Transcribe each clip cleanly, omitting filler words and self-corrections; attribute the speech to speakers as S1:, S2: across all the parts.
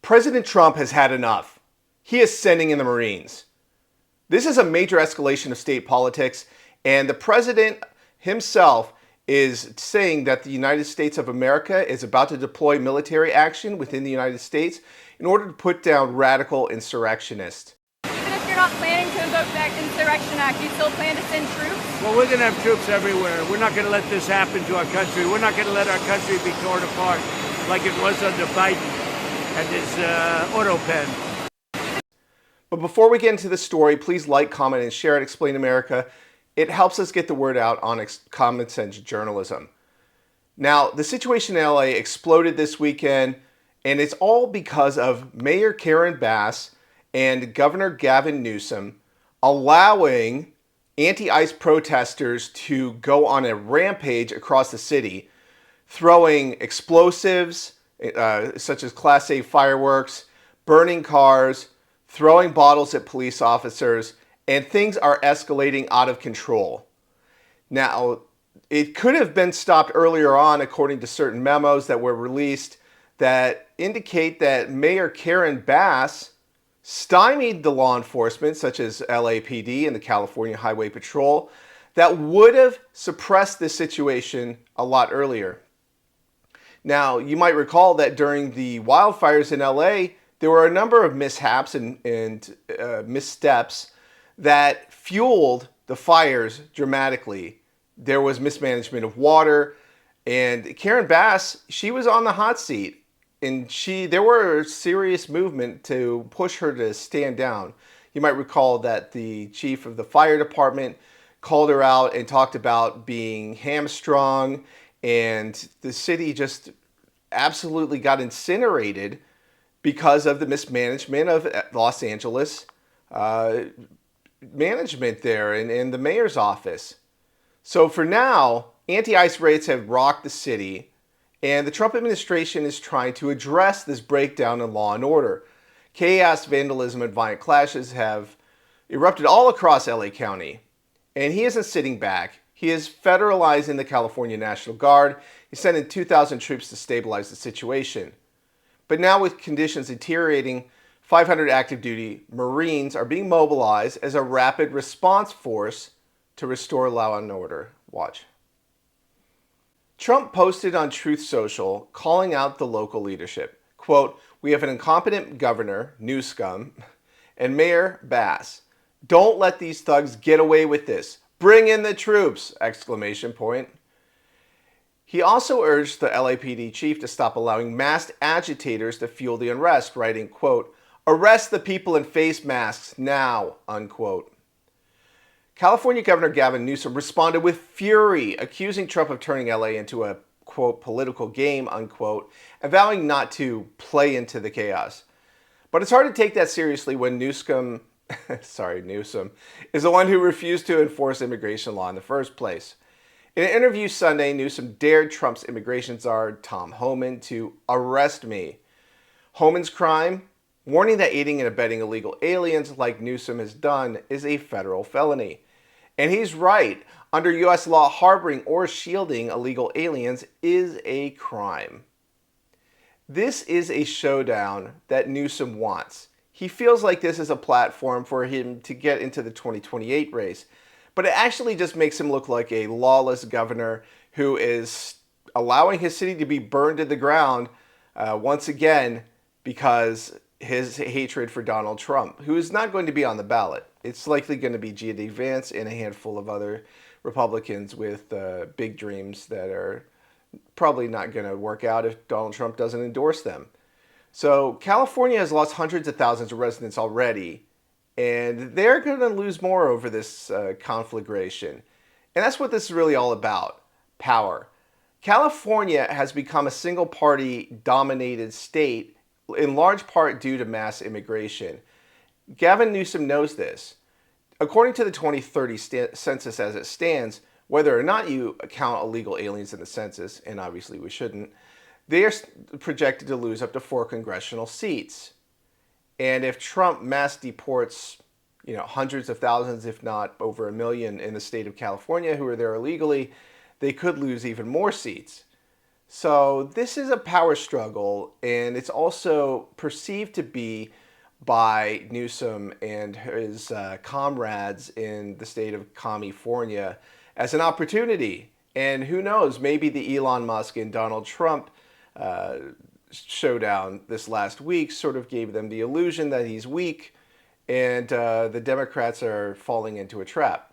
S1: President Trump has had enough. He is sending in the Marines. This is a major escalation of state politics, and the president himself is saying that the United States of America is about to deploy military action within the United States in order to put down radical insurrectionists.
S2: Even if you're not planning to invoke that Insurrection Act, you still plan to send troops?
S3: Well, we're going to have troops everywhere. We're not going to let this happen to our country. We're not going to let our country be torn apart like it was under Biden and his auto pen.
S1: But before we get into the story, please like, comment, and share at Explain America. It helps us get the word out on common sense journalism. Now, the situation in LA exploded this weekend, and it's all because of Mayor Karen Bass and Governor Gavin Newsom allowing anti-ICE protesters to go on a rampage across the city, throwing explosives such as Class A fireworks, burning cars, throwing bottles at police officers, and things are escalating out of control. Now, it could have been stopped earlier on, according to certain memos that were released that indicate that Mayor Karen Bass stymied the law enforcement, such as LAPD and the California Highway Patrol, that would have suppressed this situation a lot earlier. Now, you might recall that during the wildfires in LA, there were a number of mishaps and missteps that fueled the fires dramatically. There was mismanagement of water, and Karen Bass, she was on the hot seat, and there were serious movement to push her to stand down. You might recall that the chief of the fire department called her out and talked about being hamstrung, and the city just absolutely got incinerated because of the mismanagement of Los Angeles management there in the mayor's office. So for now, anti-ICE raids have rocked the city, and the Trump administration is trying to address this breakdown in law and order. Chaos, vandalism, and violent clashes have erupted all across LA County, and he isn't sitting back. He is federalizing the California National Guard. He's sending 2,000 troops to stabilize the situation. But now with conditions deteriorating, 500 active duty Marines are being mobilized as a rapid response force to restore law and order. Watch. Trump posted on Truth Social calling out the local leadership. Quote, "We have an incompetent governor, Newsom, and Mayor Bass. Don't let these thugs get away with this. Bring in the troops!" Exclamation point. He also urged the LAPD chief to stop allowing masked agitators to fuel the unrest, writing, quote, "Arrest the people in face masks now," unquote. California Governor Gavin Newsom responded with fury, accusing Trump of turning LA into a, quote, "political game," unquote, and vowing not to play into the chaos. But it's hard to take that seriously when Newsom is the one who refused to enforce immigration law in the first place. In an interview Sunday, Newsom dared Trump's immigration czar, Tom Homan, to arrest me. Homan's crime? Warning that aiding and abetting illegal aliens like Newsom has done is a federal felony. And he's right. Under U.S. law, harboring or shielding illegal aliens is a crime. This is a showdown that Newsom wants. He feels like this is a platform for him to get into the 2028 race. But it actually just makes him look like a lawless governor who is allowing his city to be burned to the ground once again because his hatred for Donald Trump, who is not going to be on the ballot. It's likely going to be J.D. Vance and a handful of other Republicans with big dreams that are probably not going to work out if Donald Trump doesn't endorse them. So California has lost hundreds of thousands of residents already, and they're going to lose more over this conflagration. And that's what this is really all about, power. California has become a single-party dominated state, in large part due to mass immigration. Gavin Newsom knows this. According to the 2030 census as it stands, whether or not you count illegal aliens in the census, and obviously we shouldn't, they are projected to lose up to 4 congressional seats. And if Trump mass deports, hundreds of thousands, if not over 1 million in the state of California who are there illegally, they could lose even more seats. So this is a power struggle, and it's also perceived to be by Newsom and his comrades in the state of California as an opportunity. And who knows, maybe the Elon Musk and Donald Trump uh, showdown this last week sort of gave them the illusion that he's weak, and the Democrats are falling into a trap.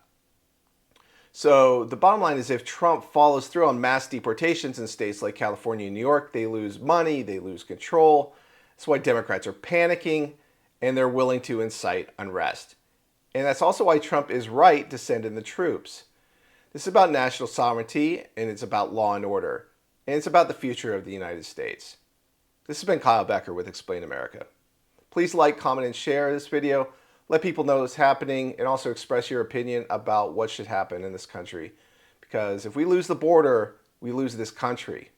S1: So the bottom line is, if Trump follows through on mass deportations in states like California and New York, they lose money, they lose control. That's why Democrats are panicking, and they're willing to incite unrest. And that's also why Trump is right to send in the troops. This is about national sovereignty, and it's about law and order, and it's about the future of the United States. This has been Kyle Becker with Explain America. Please like, comment, and share this video. Let people know what's happening, and also express your opinion about what should happen in this country. Because if we lose the border, we lose this country.